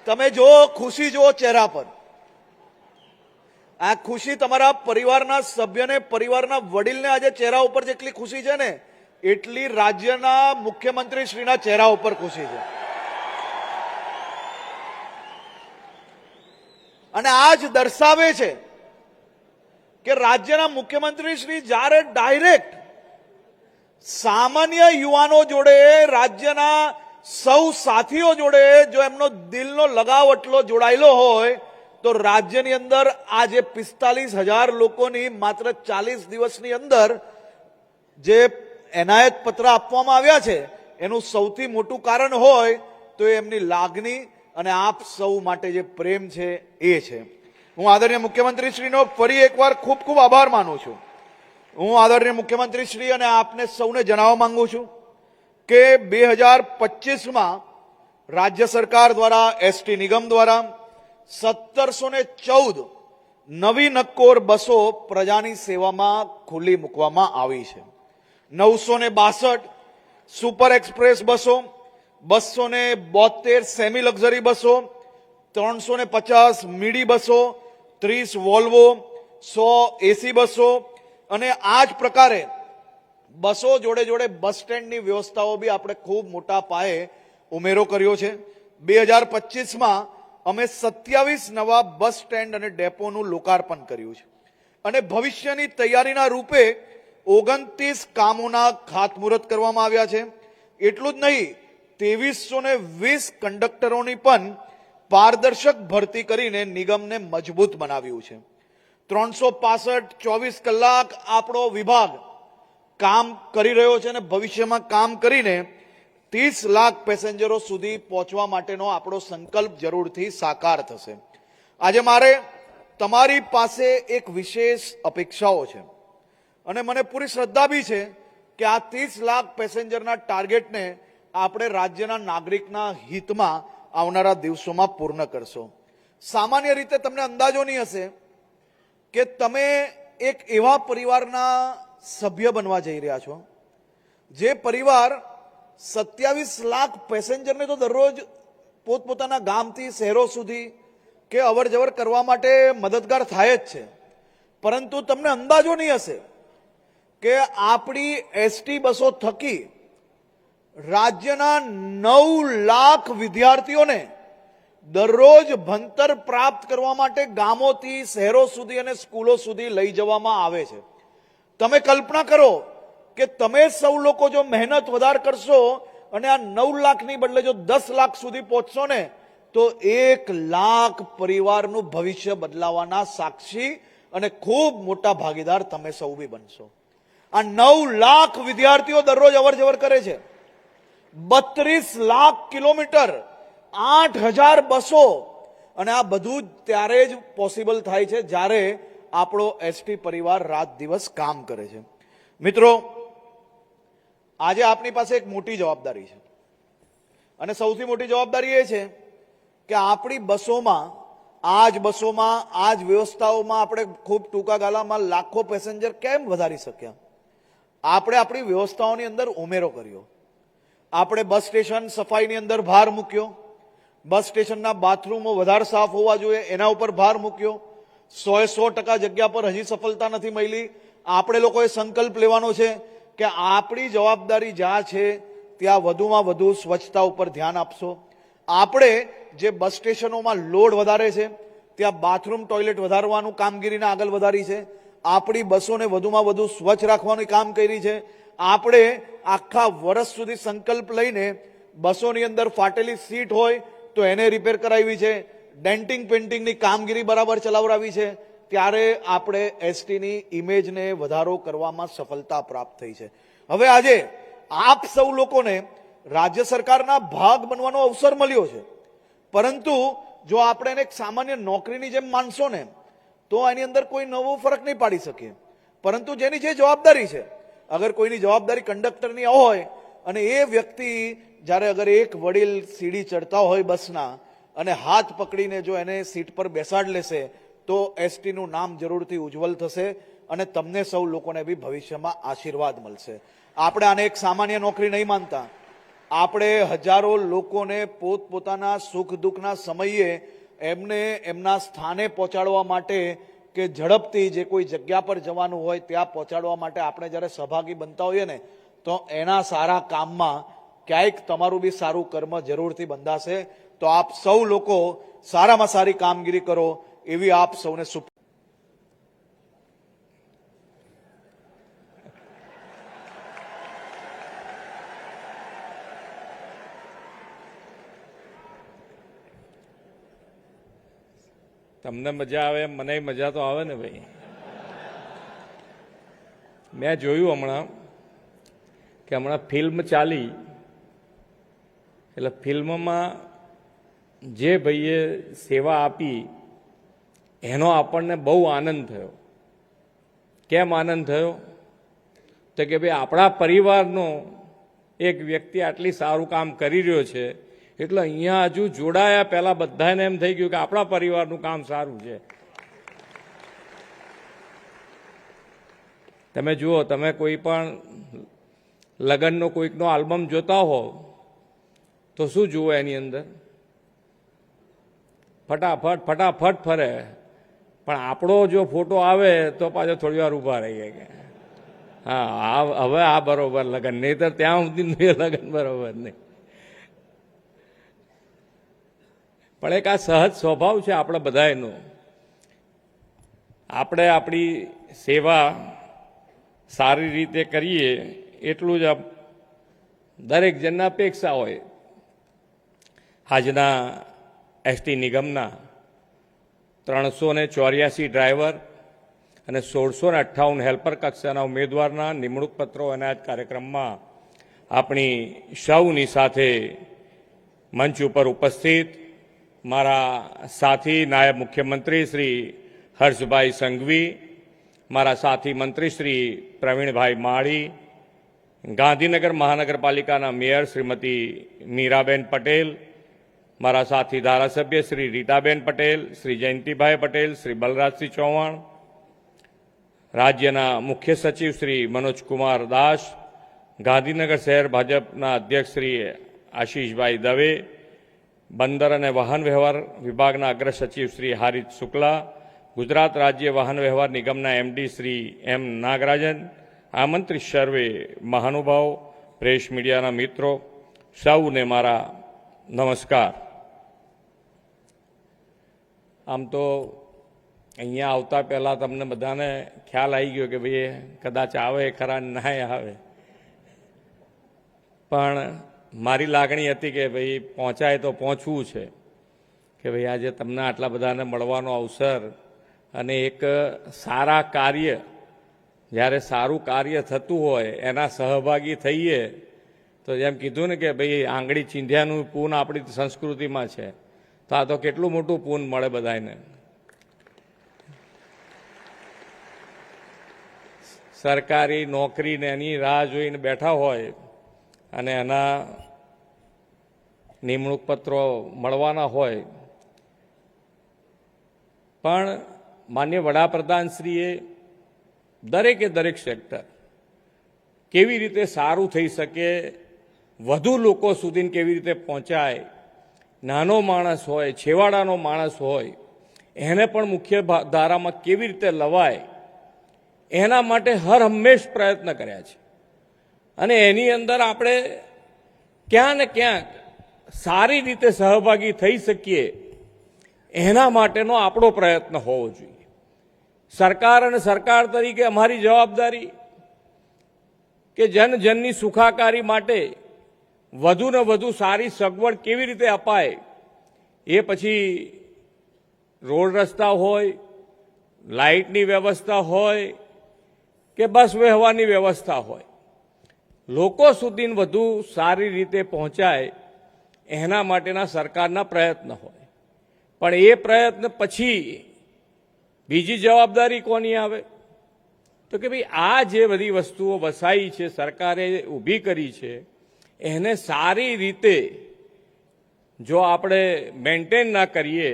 તમે જો ખુશી જુઓ ચહેરા પર, આ ખુશી તમારા પરિવારના સભ્યને, પરિવારના વડીલને આજે ચહેરા ઉપર જેટલી ખુશી છે ને, એટલી રાજ્યના મુખ્યમંત્રી શ્રીના ચહેરા ઉપર ખુશી છે. અને આ જ દર્શાવે છે કે રાજ્યના મુખ્યમંત્રી શ્રી જ્યારે ડાયરેક્ટ સામાન્ય યુવાનો જોડે, રાજ્યના સૌ સાથીઓ જોડે જો એમનો દિલનો લગાવ એટલો જોડાયેલો હોય તો રાજ્યની અંદર આજે 45,000 લોકોની માત્ર 40 દિવસની અંદર જે એનાયત પત્ર આપવામાં આવ્યા છે એનું સૌથી મોટું કારણ હોય તો એમની લાગણી અને આપ સૌ માટે જે પ્રેમ છે એ છે. હું આદરણીય મુખ્યમંત્રી શ્રીનો ફરી એકવાર ખૂબ ખૂબ આભાર માનું છું. હું આદરણીય મુખ્યમંત્રી શ્રી અને આપને સૌને જણાવવા માંગુ છું કે 2025માં રાજ્ય સરકાર દ્વારા, એસટી નિગમ દ્વારા 1714 નવી નક્કોર બસો પ્રજાની સેવામાં ખુલ્લી મૂકવામાં આવી છે. 962 સુપર એક્સપ્રેસ બસો, 272 સેમી લક્ઝરી બસો, 350 મીડી બસો, 30 વોલ્વો, 100 એસી બસો અને આ જ પ્રકારે બસો જોડે જોડે બસ સ્ટેન્ડની વ્યવસ્થાઓ બી આપણે ખૂબ મોટા પાયે ઉમેરો કર્યો છે. 2025માં અમે 27 નવા બસ સ્ટેન્ડ અને ડેપોનું લોકાર્પણ કર્યું છે અને ભવિષ્યની તૈયારીના રૂપે 29 કામોના ખાતમુહૂર્ત કરવામાં આવ્યા છે. એટલું જ નહીં, 2320 કંડક્ટરોની પણ પારદર્શક ભરતી કરીને નિગમને મજબૂત બનાવ્યું છે. 365 24 કલાક આપણો વિભાગ કામ કરી રહ્યો છે અને ભવિષ્યમાં કામ કરીને 30 લાખ પેસેન્જરો સુધી પહોંચવા માટેનો આપણો સંકલ્પ જરૂરથી સાકાર થશે. આજે મારે તમારી પાસે એક વિશેષ અપેક્ષાઓ છે અને મને પૂરી શ્રદ્ધા બી છે કે આ 30 લાખ પેસેન્જરના ટાર્ગેટને આપણે રાજ્યના નાગરિકના હિતમાં આવનારા દિવસોમાં પૂર્ણ કરશો. સામાન્ય રીતે તમને અંદાજો નહીં હશે કે તમે એક એવા પરિવારના સભ્ય બનવા જઈ રહ્યા છો જે પરિવાર 27 લાખ પેસેન્જરને તો દરરોજ પોતપોતાના ગામથી શહેરો સુધી કે અવર જવર કરવા માટે મદદગાર થાય જ છે. પરંતુ તમને અંદાજો નહીં હશે કે આપણી એસટી બસો થકી રાજ્યના 9 લાખ વિદ્યાર્થીઓને દરરોજ ભણતર પ્રાપ્ત કરવા માટે ગામોથી શહેરો સુધી અને સ્કૂલો સુધી લઈ જવામાં આવે છે. તમે કલ્પના કરો કે તમે સૌ લોકો જો મહેનત વધારે કરશો અને આ 9 લાખની બદલે જો 10 લાખ સુધી પહોંચશો ને તો 1 લાખ પરિવારનું ભવિષ્ય બદલાવાના સાક્ષી અને ખૂબ મોટા ભાગીદાર તમે સૌ બી બનશો. આ 9 લાખ વિદ્યાર્થીઓ દરરોજ અવર જવર કરે છે. 32 લાખ કિલોમીટર, 8000 બસો અને આ બધું જ ત્યારે જ પોસિબલ થાય છે જ્યારે આપણો એસટી પરિવાર રાત દિવસ કામ કરે છે. મિત્રો, આજે આપની પાસે એક મોટી જવાબદારી છે અને સૌથી મોટી જવાબદારી એ છે કે આપણી બસોમાં, આ જ વ્યવસ્થાઓમાં આપણે ખૂબ ટૂંકા ગાળામાં લાખો પેસેન્જર કેમ વધારી શક્યા? આપણે આપણી વ્યવસ્થાઓની અંદર ઉમેરો કર્યો. આપણે બસ સ્ટેશન સફાઈની અંદર ભાર મૂક્યો. બસ સ્ટેશનના બાથરૂમો વધારે સાફ હોવા જોઈએ એના ઉપર ભાર મૂક્યો. 100% જગ્યા પર હજી સફળતા નથી મળી. આપણે લોકોએ સંકલ્પ લેવાનો છે કે આપણી જવાબદારી જ્યાં છે ત્યાં વધુમાં વધુ સ્વચ્છતા ઉપર ધ્યાન આપશો. આપણે જે બસ સ્ટેશનોમાં લોડ વધારે છે ત્યાં બાથરૂમ, ટોયલેટ વધારવાનું કામગીરીને આગળ વધારી છે. આપણી બસોને વધુમાં વધુ સ્વચ્છ રાખવાનું કામ કરી છે. આપણે આખા વર્ષ સુધી સંકલ્પ લઈને બસોની અંદર ફાટેલી સીટ હોય તો એને રિપેર કરાવી છે. ડેન્ટિંગ પેન્ટિંગની કામગીરી બરાબર ચલાવરાવી છે. ત્યારે આપણે એસટીની ઇમેજને વધારો કરવામાં સફળતા પ્રાપ્ત થઈ છે. હવે આજે આપ સૌ લોકોને રાજ્ય સરકારના ભાગ બનવાનો અવસર મળ્યો છે. પરંતુ જો આપણે એને એક સામાન્ય નોકરીની જેમ માનશો ને તો એની અંદર કોઈ નવો ફરક નહીં પાડી શકીએ. પરંતુ જેની જે જવાબદારી છે, અગર કોઈની જવાબદારી કંડક્ટરની હોય અને એ વ્યક્તિ જ્યારે અગર એક વડીલ સીડી ચડતા હોય બસના અને હાથ પકડીને જો એને સીટ પર બેસાડ લેશે તો એસટીનું નામ જરૂરથી ઉજ્જવલ થશે અને તમને સૌ લોકોને બી ભવિષ્યમાં આશીર્વાદ મળશે. આપણે આને એક સામાન્ય નોકરી નહીં માનતા. આપણે હજારો લોકોને પોતપોતાના સુખ દુઃખના સમયે એમને એમના સ્થાને પહોંચાડવા માટે કે ઝડપથી જે કોઈ જગ્યા પર જવાનું હોય ત્યાં પહોંચાડવા માટે આપણે જ્યારે સહભાગી બનતા હોઈએ ને તો એના સારા કામમાં ક્યાંક તમારું બી સારું કર્મ જરૂરથી બંધાશે. તો આપ સૌ લોકો સારામાં સારી કામગીરી કરો એવી આપ સૌને શુભ. તમને મજા આવે મને મજા તો આવે ને ભાઈ. મેં જોયું હમણાં ફિલ્મ ચાલી એટલે ફિલ્મમાં જે ભાઈએ સેવા આપી એનો આપણને બહુ આનંદ થયો. કેમ આનંદ થયો? તો કે ભાઈ આપણા પરિવારનો એક વ્યક્તિ આટલી સારું કામ કરી રહ્યો છે એટલે અહીંયા હજુ જોડાયા પહેલા બધાને એમ થઈ ગયું કે આપણા પરિવારનું કામ સારું છે. તમે જુઓ, તમે કોઈ પણ લગ્નનો કોઈકનો આલ્બમ જોતા હો તો શું જુઓ એની અંદર? ફટાફટ ફરે. પણ આપણો જો ફોટો આવે તો પાછો થોડી વાર ઊભા રહીએ કે હા હવે આ બરોબર લગ્ન, નહીં તો ત્યાં સુધી લગ્ન બરોબર નહીં. પણ એક આ સહજ સ્વભાવ છે આપણા બધાનો. આપણે આપણી સેવા સારી રીતે કરીએ એટલું જ દરેક જણને અપેક્ષા હોય. આજના એસટી નિગમના 384 ડ્રાઈવર અને 1658 હેલ્પર કક્ષાના ઉમેદવારના નિમણૂક પત્રો અનાજ કાર્યક્રમમાં આપણી સૌની સાથે મંચ ઉપર ઉપસ્થિત મારા સાથી નાયબ મુખ્યમંત્રી શ્રી હર્ષભાઈ સંઘવી, મારા સાથી મંત્રી શ્રી પ્રવીણભાઈ માળી, ગાંધીનગર મહાનગરપાલિકાના મેયર શ્રીમતી મીરાબેન પટેલ, મારા સાથી ધારાસભ્ય શ્રી રીટાબેન પટેલ, શ્રી જયંતિભાઈ પટેલ, શ્રી બલરાજસિંહ ચૌહાણ, રાજ્યના મુખ્ય સચિવ શ્રી મનોજકુમાર દાસ, ગાંધીનગર શહેર ભાજપના અધ્યક્ષ શ્રી આશીષભાઈ દવે, બંદર અને વાહન વ્યવહાર વિભાગના અગ્ર સચિવ શ્રી હારિત શુક્લા, ગુજરાત રાજ્ય વાહન વ્યવહાર નિગમના એમડી શ્રી એમ નાગરાજન, આમંત્રિત સર્વે મહાનુભાવ, પ્રેસ મીડિયાના મિત્રો, સૌને મારા નમસ્કાર. આમ તો અહીંયા આવતા પહેલાં તમને બધાને ખ્યાલ આવી ગયો કે ભાઈ કદાચ આવે ખરા ના આવે, પણ મારી લાગણી હતી કે ભાઈ પહોંચાય તો પહોંચવું છે કે ભાઈ આજે તમને આટલા બધાને મળવાનો અવસર અને એક સારા કાર્ય, જ્યારે સારું કાર્ય થતું હોય એના સહભાગી થઈએ તો જેમ કીધું ને કે ભાઈ આંગળી ચીંધ્યાનું પૂન આપણી સંસ્કૃતિમાં છે, તો આ તો કેટલું મોટું પૂન મળે બધાને. સરકારી નોકરીને એની રાહ જોઈને બેઠા હોય અને એના નિમણૂક પત્રો મળવાના હોય, પણ માન્ય વડાપ્રધાનશ્રીએ દરેક સેક્ટર કેવી રીતે સારું થઈ શકે, વધુ લોકો સુધી કેવી રીતે પહોંચાય, નાનો માણસ હોય, છેવાડાનો માણસ હોય એને પણ મુખ્ય ધારામાં કેવી રીતે લવાય, એના માટે હર હંમેશ પ્રયત્ન કર્યા છે. અને એની અંદર આપણે ક્યાં ને ક્યાંક સારી રીતે સહભાગી થઈ શકીએ એના માટેનો આપણો પ્રયત્ન હોવો જોઈએ. સરકાર અને સરકાર તરીકે અમારી જવાબદારી કે જનજનની સુખાકારી માટે વધુ ને વધુ સારી સગવડ કેવી રીતે અપાય, એ પછી રોડ રસ્તા હોય, લાઇટની વ્યવસ્થા હોય કે બસ વ્યવહારની વ્યવસ્થા હોય, લોકો સુધી વધુ સારી રીતે પહોંચાય એના માટેના સરકારના પ્રયત્ન હોય. પણ એ પ્રયત્ન પછી બીજી જવાબદારી કોની આવે? તો કે ભાઈ આ જે બધી વસ્તુઓ વસાઈ છે, સરકારે ઊભી કરી છે, એને સારી રીતે જો આપણે મેન્ટેન ના કરીએ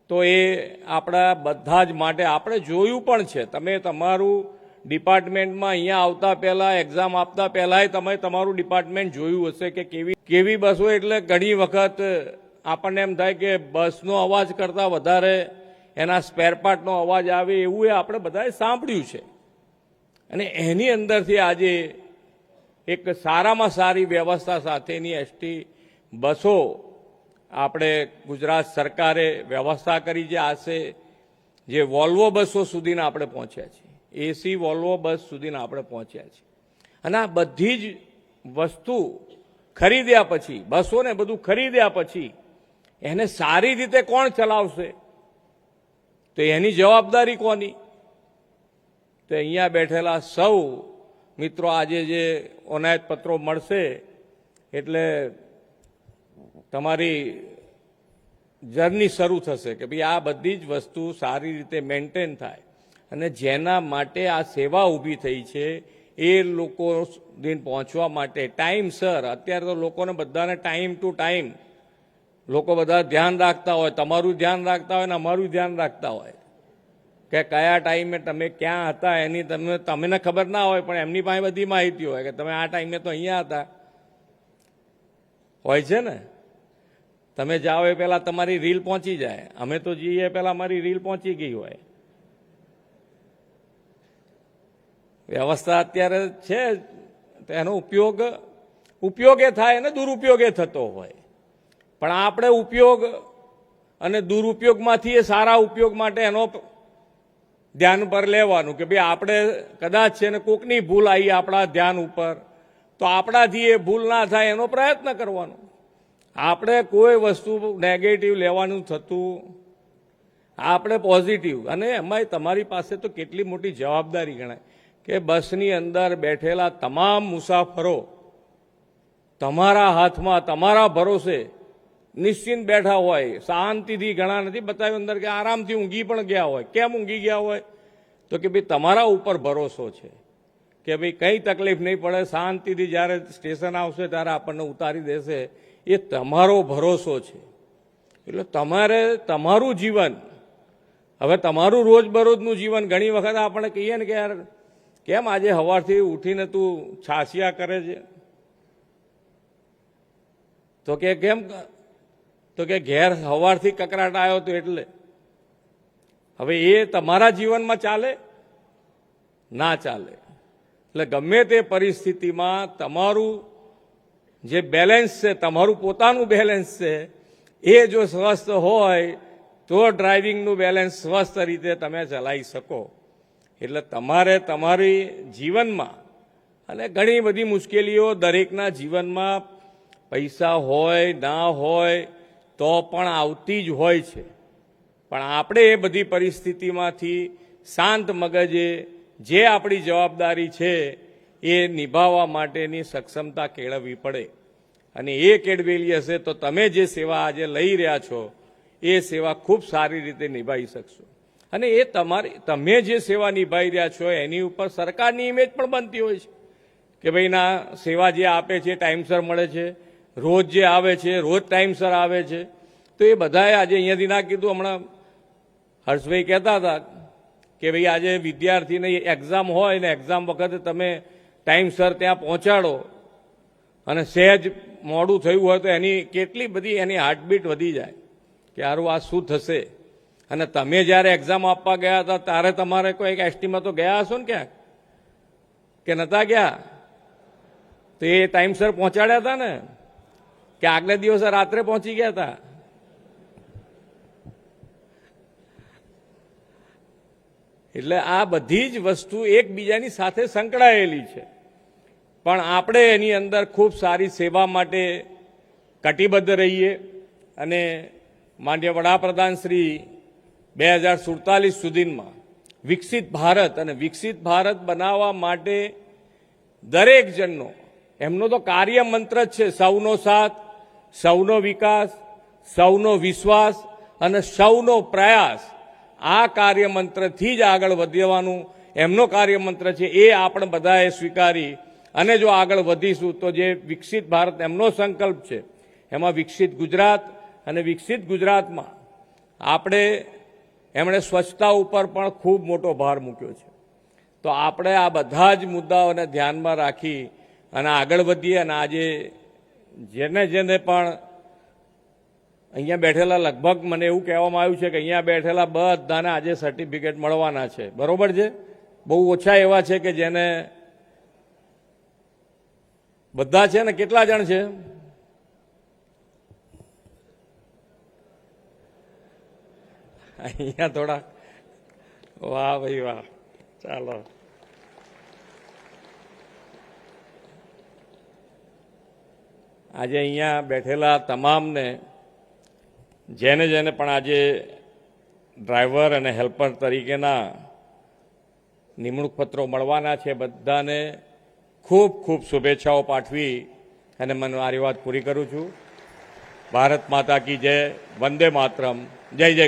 તો એ આપણા બધા જ માટે, આપણે જોયું પણ છે, તમે તમારું ડિપાર્ટમેન્ટમાં અહીંયા આવતા પહેલા, એક્ઝામ આપતા પહેલાય તમે તમારું ડિપાર્ટમેન્ટ જોયું હશે કે કેવી બસો. એટલે ઘણી વખત આપણને એમ થાય કે બસનો અવાજ કરતાં વધારે એના સ્પેર પાર્ટનો અવાજ આવે, એવું એ આપણે બધાએ સાંભળ્યું છે. અને એની અંદરથી આજે એક સારામાં સારી વ્યવસ્થા સાથેની એસટી બસો આપણે ગુજરાત સરકારે વ્યવસ્થા કરી છે. આશે જે વોલ્વો બસો સુધીના આપણે પહોંચ્યા છીએ, એસી વોલ્વો બસ સુધીના આપણે પહોંચ્યા છીએ. અને આ બધી જ વસ્તુ ખરીદ્યા પછી, બસોને બધું ખરીદ્યા પછી એને સારી રીતે કોણ ચલાવશે, તો એની જવાબદારી કોની? તો અહીંયા બેઠેલા સૌ મિત્રો આજે જે ઓનાયત પત્રો મળશે એટલે તમારી જર્ની શરૂ થશે કે ભાઈ આ બધી જ વસ્તુ સારી રીતે મેન્ટેન થાય. અને જેના માટે આ સેવા ઊભી થઈ છે એ લોકો દિન પહોંચવા માટે ટાઈમસર, અત્યારે તો લોકોને બધાને ટાઈમ ટુ ટાઈમ લોકો બધા ધ્યાન રાખતા હોય, તમારું ધ્યાન રાખતા હોય ને અમારું ધ્યાન રાખતા હોય કે કયા ટાઈમે તમે ક્યાં હતા એની તમને ખબર ના હોય, પણ એમની પાસે બધી માહિતી હોય કે તમે આ ટાઈમે તો અહીંયા હતા. હોય છે ને, તમે જાઓ એ પહેલાં તમારી રીલ પહોંચી જાય, અમે તો જઈએ પહેલાં અમારી રીલ પહોંચી ગઈ હોય. વ્યવસ્થા અત્યારે છે એનો ઉપયોગે થાય અને દુરુપયોગે થતો હોય. પણ આપણે ઉપયોગ અને દુરુપયોગમાંથી એ સારા ઉપયોગ માટે એનો ધ્યાન પર લેવાનું કે ભાઈ આપણે કદાચ છે ને કોકની ભૂલ આવી આપણા ધ્યાન ઉપર, તો આપણાથી એ ભૂલ ના થાય એનો પ્રયત્ન કરવાનો. આપણે કોઈ વસ્તુ નેગેટિવ લેવાનું થતું, આપણે પોઝિટિવ. અને એમાંય તમારી પાસે તો કેટલી મોટી જવાબદારી ગણાય કે બસની અંદર બેઠેલા તમામ મુસાફરો તમારા હાથમાં, તમારા ભરોસે નિશ્ચિંત બેઠા હોય, શાંતિથી. ઘણા નથી બતાવ્યું અંદર કે આરામથી ઊંઘી પણ ગયા હોય. કેમ ઊંઘી ગયા હોય? તો કે ભાઈ તમારા ઉપર ભરોસો છે કે ભાઈ કંઈ તકલીફ નહીં પડે, શાંતિથી જ્યારે સ્ટેશન આવશે ત્યારે આપણને ઉતારી દેશે, એ તમારો ભરોસો છે. એટલે તમારે તમારું જીવન, હવે તમારું રોજબરોજનું જીવન, ઘણી વખત આપણે કહીએ ને કે યાર કેમ આજે સવારથી ઉઠીને તું છાસિયા કરે છે, તો કે કેમ, તો કે ઘેર સવારથી કકરાટ આવ્યો તો એટલે. હવે એ તમારા જીવનમાં ચાલે? ના ચાલે. એટલે ગમે તે પરિસ્થિતિમાં તમારું જે બેલેન્સ છે, તમારું પોતાનું બેલેન્સ છે, એ જો સ્વસ્થ હોય તો ડ્રાઇવિંગનું બેલેન્સ સ્વસ્થ રીતે તમે ચલાવી શકો. એટલે તમારે તમારી જીવનમાં, અને ઘણી બધી મુશ્કેલીઓ દરેકના જીવનમાં પૈસા હોય ના હોય તો પણ આવતી જ હોય છે. પણ આપણે એ બધી પરિસ્થિતિમાંથી શાંત મગજે જે આપણી જવાબદારી છે એ નિભાવવા માટેની સક્ષમતા કેળવવી પડે. અને એ કેળવેલી હશે તો તમે જે સેવા આજે લઈ રહ્યા છો એ સેવા ખૂબ સારી રીતે નિભાવી શકશો. અને એ તમે જે સેવા નિભાવી રહ્યા છો એની ઉપર સરકારની ઇમેજ પણ બનતી હોય છે કે ભાઈ ના સેવા જે આપે છે ટાઈમસર મળે છે, રોજ જે આવે છે રોજ ટાઈમસર આવે છે. તો એ બધાએ આજે અહીંયાથી ના કીધું, હમણાં હર્ષભાઈ કહેતા હતા કે ભાઈ આજે વિદ્યાર્થીને એક્ઝામ હોય ને એક્ઝામ વખતે તમે ટાઈમસર ત્યાં પહોંચાડો અને સહેજ મોડું થયું હોય તો એની કેટલી બધી એની હાર્ટબીટ વધી જાય કે સારું આ શું થશે. અને તમે જ્યારે એક્ઝામ આપવા ગયા હતા ત્યારે તમારે કોઈ એસટીમાં તો ગયા હશો ને ક્યાંક, કે નહોતા ગયા? તો એ ટાઈમસર પહોંચાડ્યા હતા ને કે આગલે દિવસે રાત્રે પહોંચી ગયા હતા? એટલે આ બધી જ વસ્તુ એકબીજાની સાથે સંકળાયેલી છે. પણ આપણે એની અંદર ખૂબ સારી સેવા માટે કટિબદ્ધ રહીએ અને માનનીય વડાપ્રધાન શ્રી 2047 સુધીમાં વિકસિત ભારત, અને વિકસિત ભારત બનાવવા માટે દરેક જણનો, એમનો તો કાર્ય મંત્ર જ છે સૌનો સાથ, સૌનો વિકાસ, સૌનો વિશ્વાસ અને સૌનો પ્રયાસ. આ કાર્યમંત્રથી જ આગળ વધવાનું એમનો કાર્યમંત્ર છે. એ આપણે બધાએ સ્વીકારી અને જો આગળ વધીશું તો જે વિકસિત ભારત એમનો સંકલ્પ છે એમાં વિકસિત ગુજરાત, અને વિકસિત ગુજરાતમાં આપણે એમણે સ્વચ્છતા ઉપર પણ ખૂબ મોટો ભાર મૂક્યો છે. તો આપણે આ બધા જ મુદ્દાઓને ધ્યાનમાં રાખી અને આગળ વધીએ અને આજે જેને જેને પણ અહીંયા બેઠેલા લગભગ મને એવું કહેવામાં આવ્યું છે કે અહીંયા બેઠેલા બધાને આજે સર્ટિફિકેટ મળવાના છે, બરોબર છે? બહુ ઓછા એવા છે કે જેને બધા છે ને? કેટલા જણ છે? અહીંયા થોડા વાહ ભાઈ વાહ, ચાલો. આજે અહીંયા બેઠેલા તમામને જેને જેને પણ આજે ડ્રાઈવર અને હેલ્પર તરીકેના નિમણૂક પત્રો મળવાના છે, બધાને ખૂબ ખૂબ શુભેચ્છાઓ પાઠવી અને મને મારી વાત પૂરી કરું છું. ભારત માતા કી જય, વંદે માતરમ, જય જય.